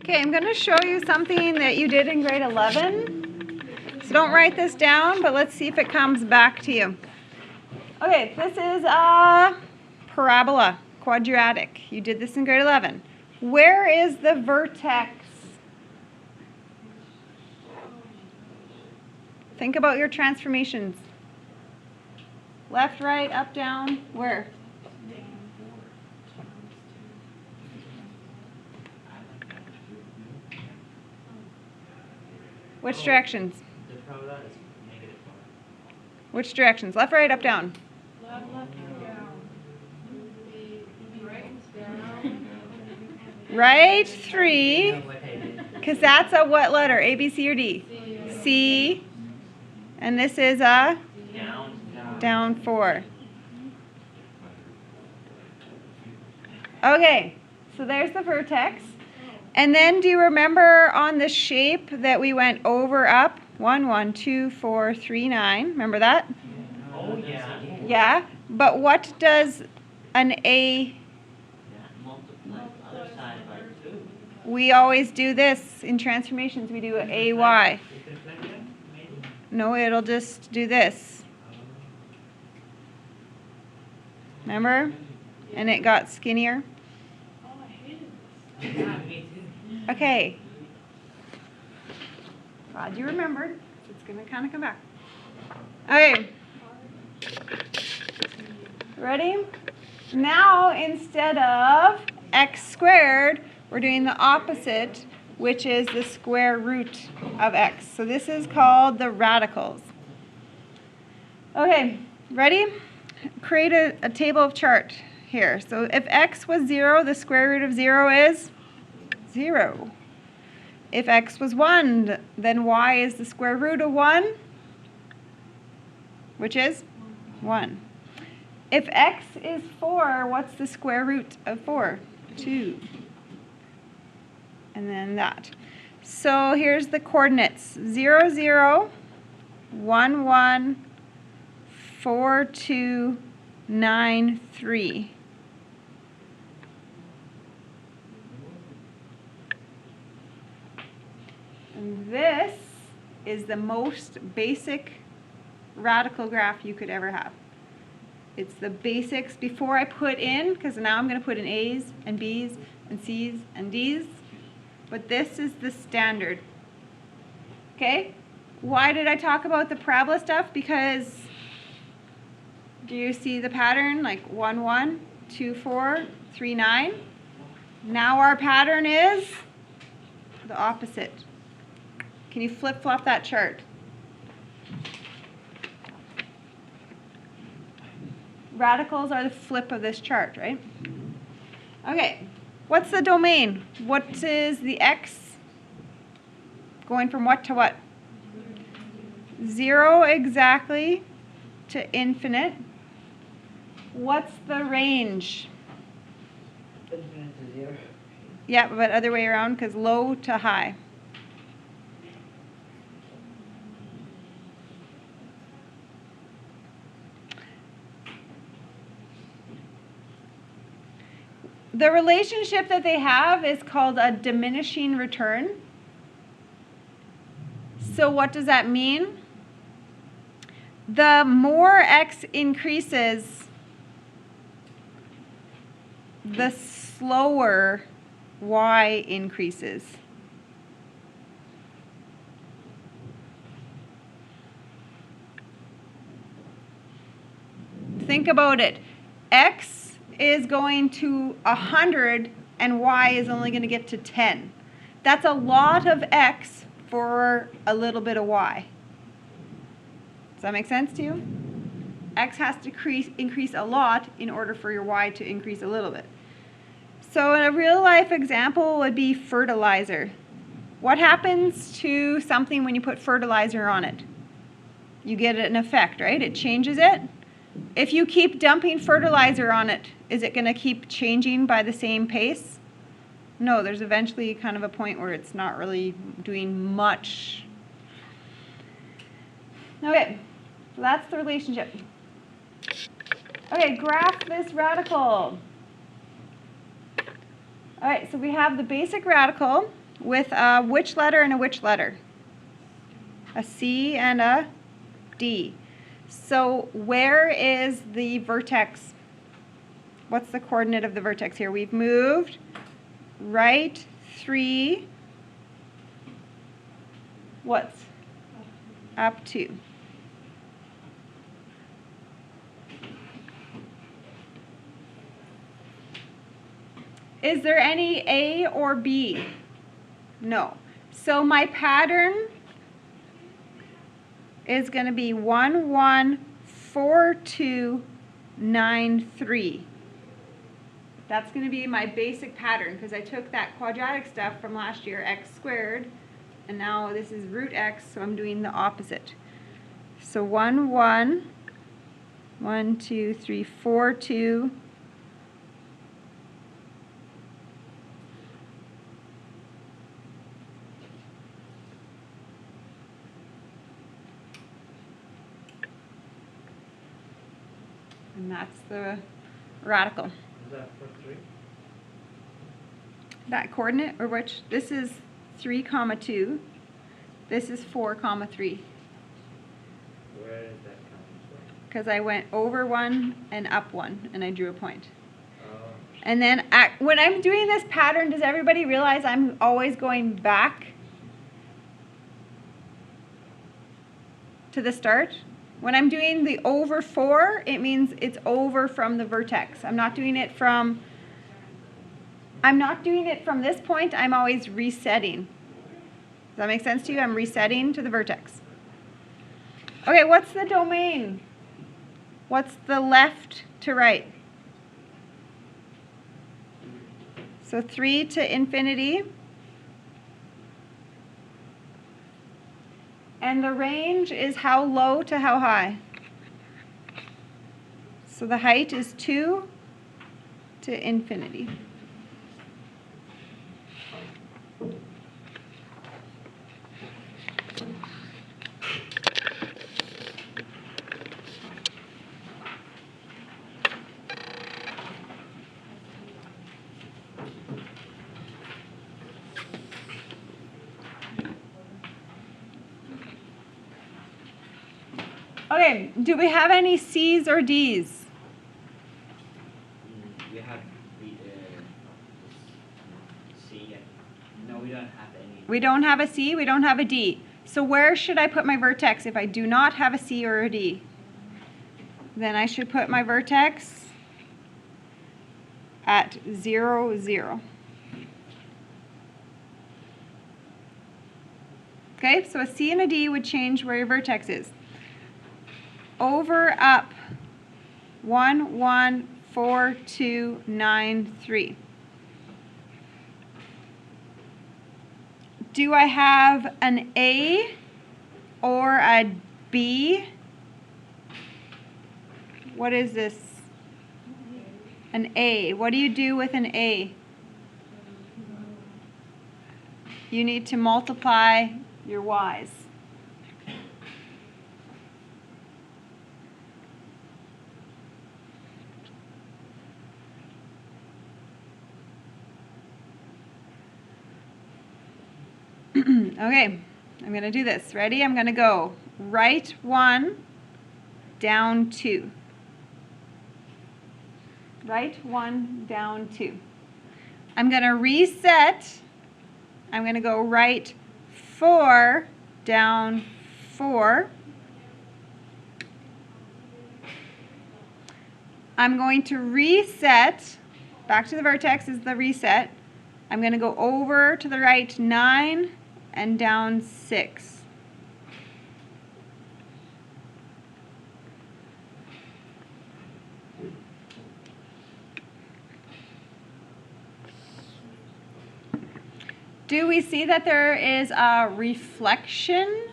Okay, I'm going to show you something that you did in grade 11. So don't write this down, but let's see if it comes back to you. Okay, this is a parabola, quadratic. You did this in grade 11. Where is the vertex? Think about your transformations. Left, right, up, down, where? Which directions? Which directions? Left, right, up, down? Left, down. Right 3, because that's a what letter? A, B, C, or D? C. And this is a? Down 4. Okay, so there's the vertex. And then do you remember on the shape that we went over, up? 1, 1, 2, 4, 3, 9. Remember that? Oh, yeah. Yeah, but what does an A? Multiply the other side by 2. We always do this in transformations. We do a AY. No, it'll just do this. Remember? And it got skinnier. Oh, I hated this. Yeah, me too. Okay. Glad you remembered. It's going to kind of come back. Okay. Ready? Now, instead of x squared, we're doing the opposite, which is the square root of x. So this is called the radicals. Okay, ready? Create a table of chart here. So if x was 0, the square root of 0 is 0. If x was 1, then y is the square root of 1, which is 1. If x is 4, what's the square root of 4? 2. And then that. So here's the coordinates. 0, 0, 1, 1, 4, 2, 9, 3. And this is the most basic radical graph you could ever have. It's the basics before I put in, because now I'm going to put in A's and B's and C's and D's. But this is the standard. Okay? Why did I talk about the parabola stuff? Because do you see the pattern? Like 1, 1, 2, 4, 3, 9. Now our pattern is the opposite. Can you flip-flop that chart? Radicals are the flip of this chart, right? Okay, what's the domain? What is the x going from what to what? 0 exactly to infinite. What's the range? Infinite to 0. Yeah, but other way around, because low to high. The relationship that they have is called a diminishing return. So what does that mean? The more x increases, the slower y increases. Think about it. X is going to 100 and y is only going to get to 10. That's a lot of x for a little bit of y. Does that make sense to you? X has to increase a lot in order for your y to increase a little bit. So a real life example would be fertilizer. What happens to something when you put fertilizer on it? You get an effect, right? It changes it. If you keep dumping fertilizer on it, is it going to keep changing by the same pace? No, there's eventually kind of a point where it's not really doing much. Okay, so that's the relationship. Okay, graph this radical. All right, so we have the basic radical with a which letter and a which letter? A C and a D. So where is the vertex? What's the coordinate of the vertex here? We've moved right 3, what's up 2. Is there any A or B? No. So my pattern is going to be 1, 1, 4, 2, 9, 3. That's going to be my basic pattern because I took that quadratic stuff from last year, x squared, and now this is root x, so I'm doing the opposite. So 1, 1, 1, 2, 3, 4, 2, and that's the radical. Is that for 3? That coordinate, or which, this is 3, 2. This is 4, 3. Where is that coming from? Because I went over 1 and up 1, and I drew a point. Oh, And then when I'm doing this pattern, does everybody realize I'm always going back to the start? When I'm doing the over 4, it means it's over from the vertex. I'm not doing it from this point. I'm always resetting. Does that make sense to you? I'm resetting to the vertex. Okay, what's the domain? What's the left to right? So 3 to infinity. And the range is how low to how high? So the height is 2 to infinity. Okay, do we have any C's or D's? we have the C. No, we don't have any. We don't have a C, we don't have a D. So where should I put my vertex if I do not have a C or a D? Then I should put my vertex at 0, 0. Okay, so a C and a D would change where your vertex is. Over, up, 1, 1, 4, 2, 9, 3. Do I have an A or a B? What is this? An A. What do you do with an A? You need to multiply your Y's. Okay, I'm going to do this. Ready? I'm going to go right 1, down 2. Right 1, down 2. I'm going to reset. I'm going to go right 4, down 4. I'm going to reset. Back to the vertex is the reset. I'm going to go over to the right 9 and down 6. Do we see that there is a reflection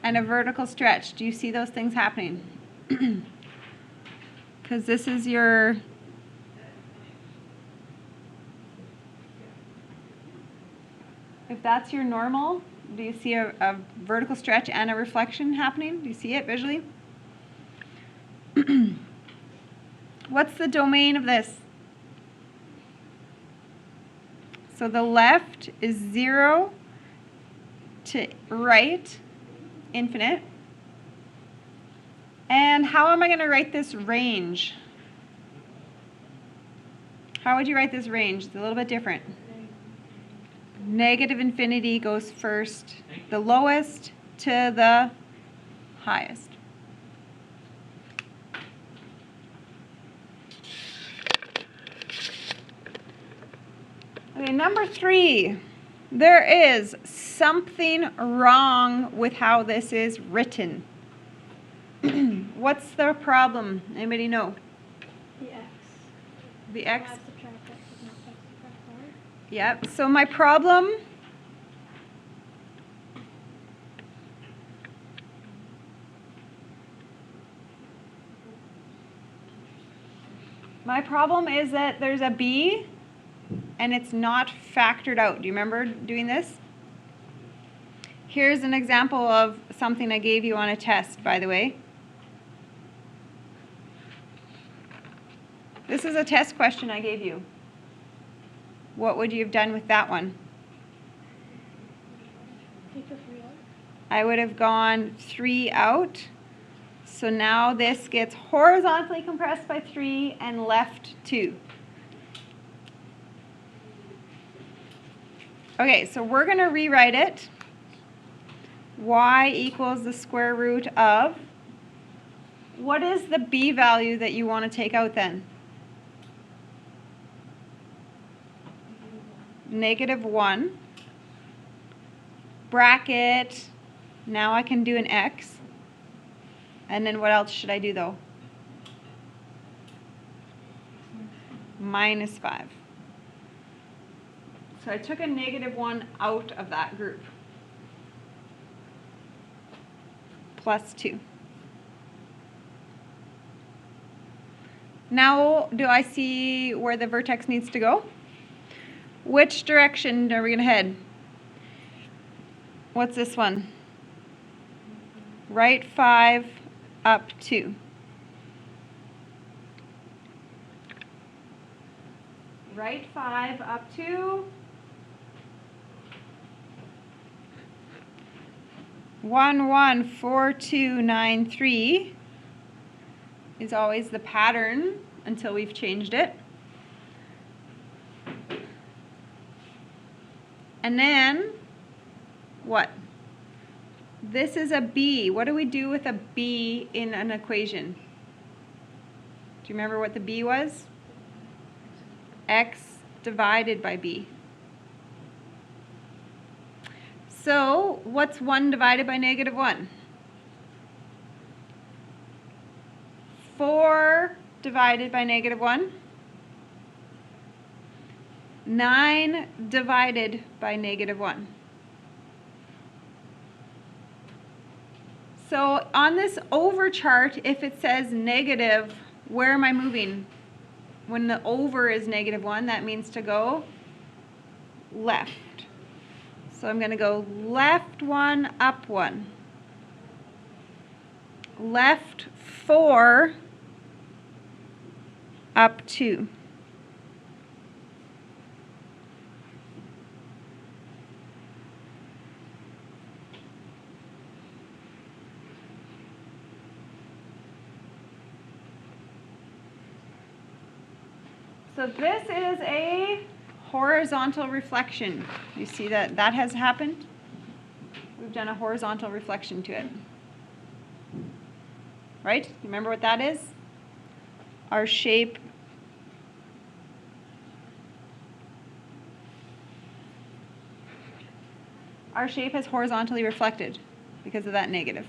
and a vertical stretch? Do you see those things happening? Because this is your if that's your normal, do you see a vertical stretch and a reflection happening? Do you see it visually? What's the domain of this? So the left is 0 to right, infinite. And how am I going to write this range? How would you write this range? It's a little bit different. Negative infinity goes first, the lowest to the highest. Okay, number 3. There is something wrong with how this is written. What's the problem? Anybody know? The X. The X? Add, subtract X is not X subtract Y. Yep. So my problem is that there's a B and it's not factored out. Do you remember doing this? Here's an example of something I gave you on a test, by the way. This is a test question I gave you. What would you have done with that one? Take the 3 out. I would have gone 3 out. So now this gets horizontally compressed by 3 and left 2. Okay, so we're going to rewrite it. Y equals the square root of, what is the B value that you want to take out then? -1. Bracket, now I can do an X. And then what else should I do though? -5. So I took a -1 out of that group. +2. Now, do I see where the vertex needs to go? Which direction are we going to head? What's this one? Right 5, up 2. Right 5, up 2. 1, 1, 4, 2, 9, 3 is always the pattern until we've changed it. And then, what? This is a B. What do we do with a B in an equation? Do you remember what the B was? X divided by B. So, what's 1 divided by -1? 4 divided by -1. 9 divided by -1. So on this over chart, if it says negative, where am I moving? When the over is -1, that means to go left. So I'm going to go left 1, up 1. Left 4, up 2. So this is a horizontal reflection. You see that that has happened? We've done a horizontal reflection to it. Right? You remember what that is? Our shape has horizontally reflected because of that negative.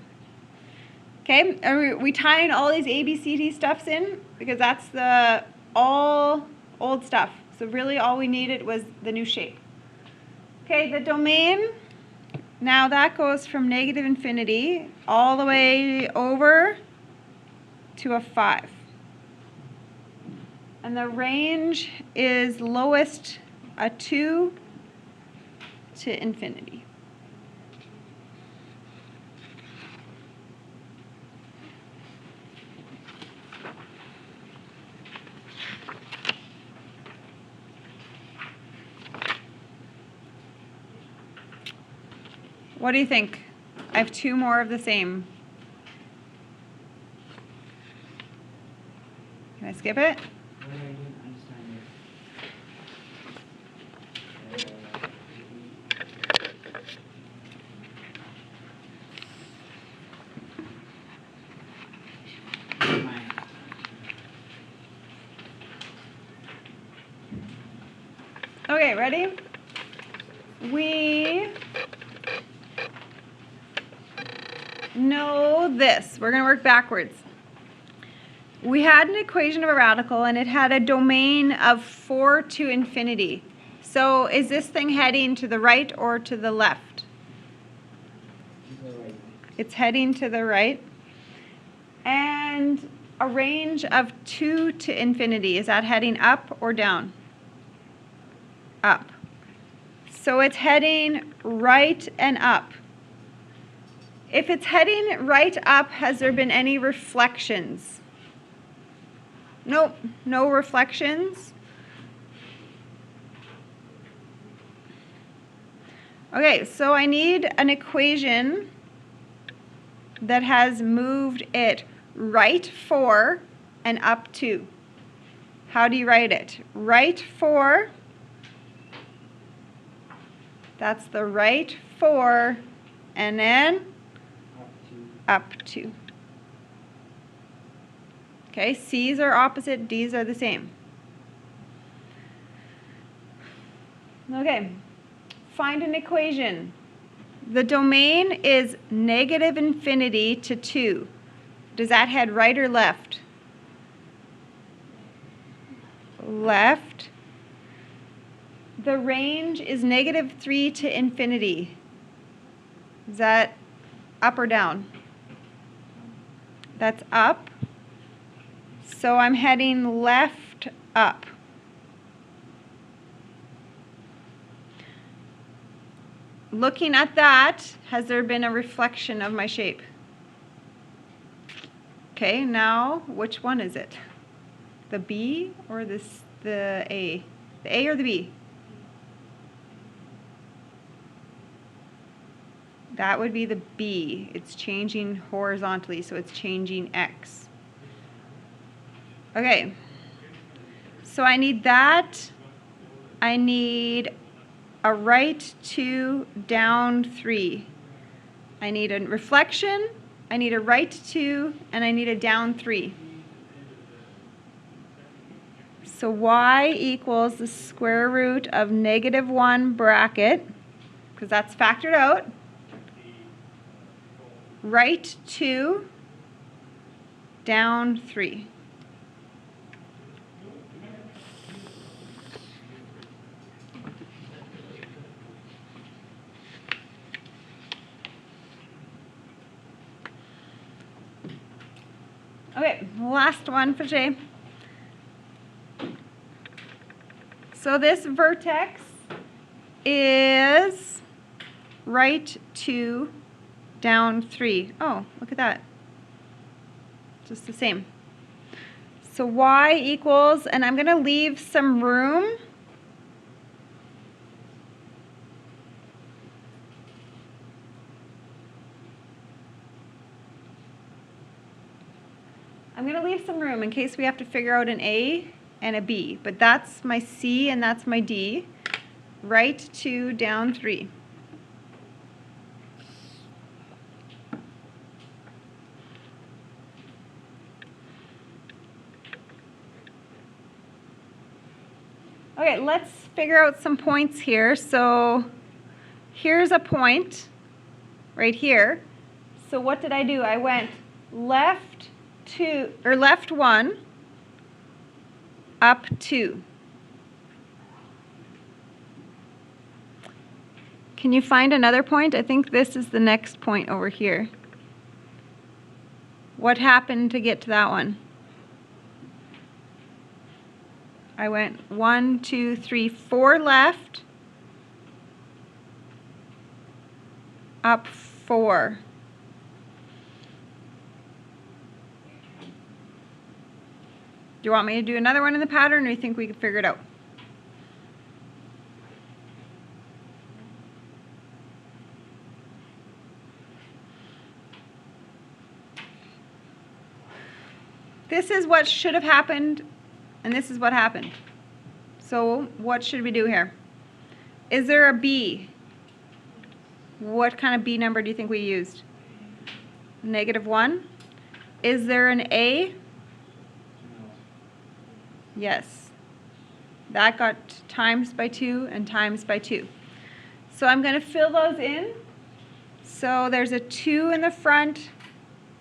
Okay, are we tying all these ABCD stuffs in? Because that's the all old stuff. So really all we needed was the new shape. Okay, the domain, now that goes from -infinity all the way over to a 5. And the range is lowest a 2 to infinity. What do you think? I have 2 more of the same. Can I skip it? What I didn't understand is, Okay, ready? We know this. We're going to work backwards. We had an equation of a radical and it had a domain of 4 to infinity. So is this thing heading to the right or to the left? It's heading to the right. And a range of 2 to infinity, is that heading up or down? Up. So it's heading right and up. If it's heading right up, has there been any reflections? Nope, no reflections. Okay, so I need an equation that has moved it right 4 and up 2. How do you write it? Right 4, that's the right 4, and then up 2. Okay, C's are opposite, D's are the same. Okay, find an equation. The domain is negative infinity to 2. Does that head right or left? Left. The range is negative 3 to infinity. Is that up or down? That's up. So I'm heading left up. Looking at that, has there been a reflection of my shape? Okay, now which one is it? The B or the A? The A or the B? That would be the B. It's changing horizontally, so it's changing X. Okay, so I need that. I need a right 2, down 3. I need a reflection, I need a right 2, and I need a down 3. So y equals the square root of negative 1 bracket, because that's factored out, right 2, down 3. Okay, last one for today. So this vertex is right 2, down 3. Oh, look at that. Just the same. So y equals, and I'm going to leave some room. I'm going to leave some room in case we have to figure out an A and a B, but that's my C and that's my D. Right 2, down 3. Okay, let's figure out some points here. So here's a point right here. So what did I do? I went left 2 or left 1, up 2. Can you find another point? I think this is the next point over here. What happened to get to that one? I went 1, 2, 3, 4 left, up 4. Do you want me to do another one in the pattern, or do you think we can figure it out? this is what should have happened, and this is what happened. So what should we do here? Is there a B? What kind of B number do you think we used? -1? Is there an A? Yes. That got times by 2 and times by 2. So I'm going to fill those in. So there's a 2 in the front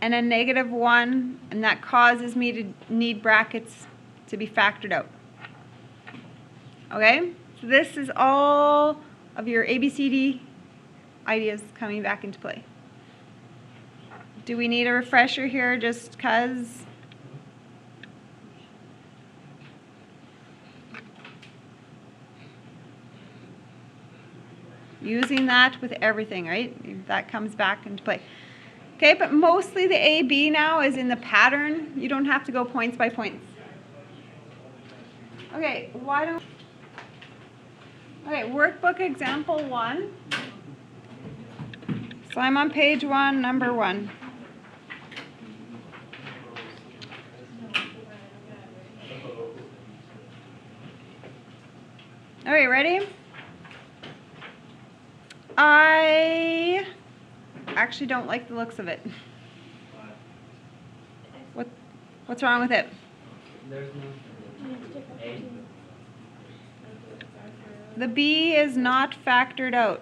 and a -1, and that causes me to need brackets to be factored out. Okay? So this is all of your ABCD ideas coming back into play. Do we need a refresher here just because? Using that with everything, right? That comes back into play. Okay, but mostly the A, B now is in the pattern. You don't have to go points by points. Okay, okay, workbook example 1. So I'm on page 1, number 1. All right, ready? I actually don't like the looks of it. What's wrong with it? There's no A. The B is not factored out.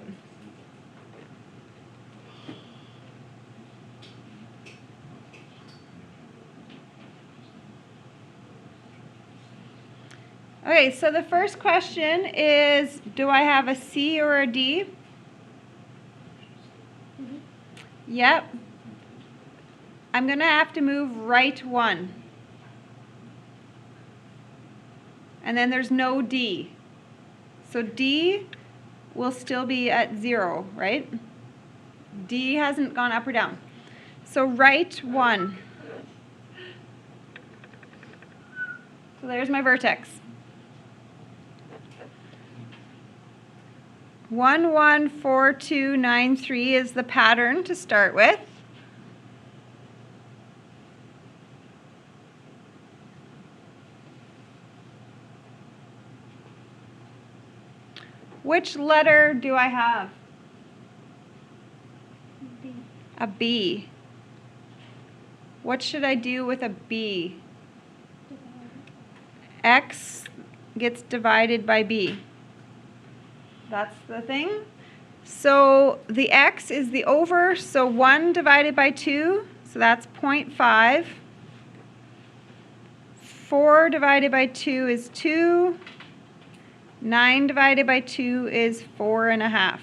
Okay, so the first question is, do I have a C or a D? Yep. I'm going to have to move right 1. And then there's no D. So D will still be at 0, right? D hasn't gone up or down. So right 1. So there's my vertex. 1, 1, 4, 2, 9, 3 is the pattern to start with. Which letter do I have? B. A B. What should I do with a B? X gets divided by B. That's the thing. So the X is the over, so 1 divided by 2, so that's 0.5. 4 divided by 2 is 2. 9 divided by 2 is 4.5.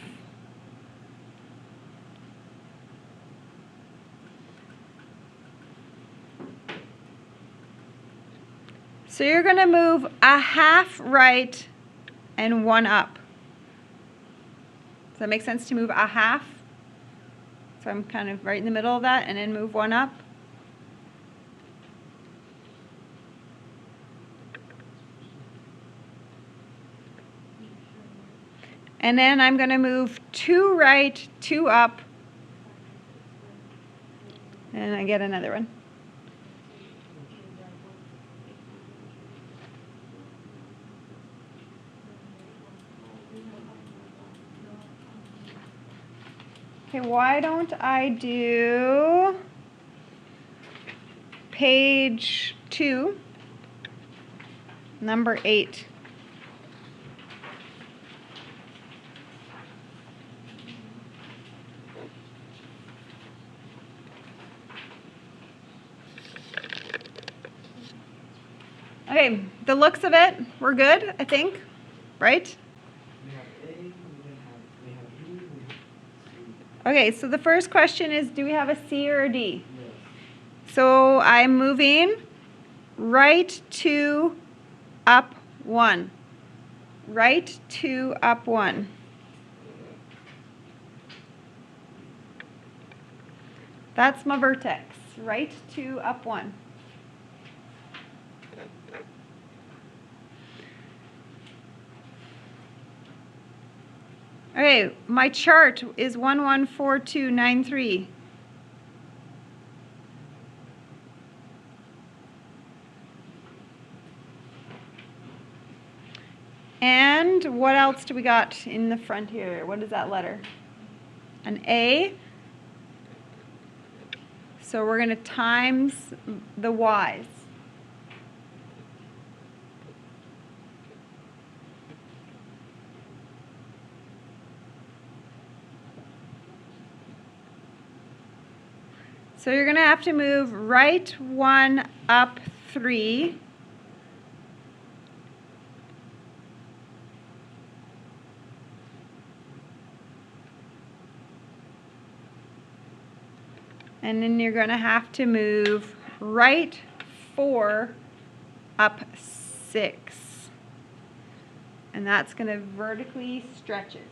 So you're going to move a half right and 1 up. Does that make sense to move a half? So I'm kind of right in the middle of that and then move 1 up. And then I'm going to move 2 right, 2 up. And I get another one. Okay, why don't I do page 2, number 8. Okay, the looks of it, we're good, I think, right? Okay, so the first question is, do we have a C or a D? Yes. So I'm moving right 2, up 1. Right 2, up 1. That's my vertex. Right 2, up 1. Okay, my chart is 1, 1, 4, 2, 9, 3. And what else do we got in the front here? What is that letter? An A. So we're going to times the y's. So you're going to have to move right 1 up 3. And then you're going to have to move right 4 up 6. And that's going to vertically stretch it.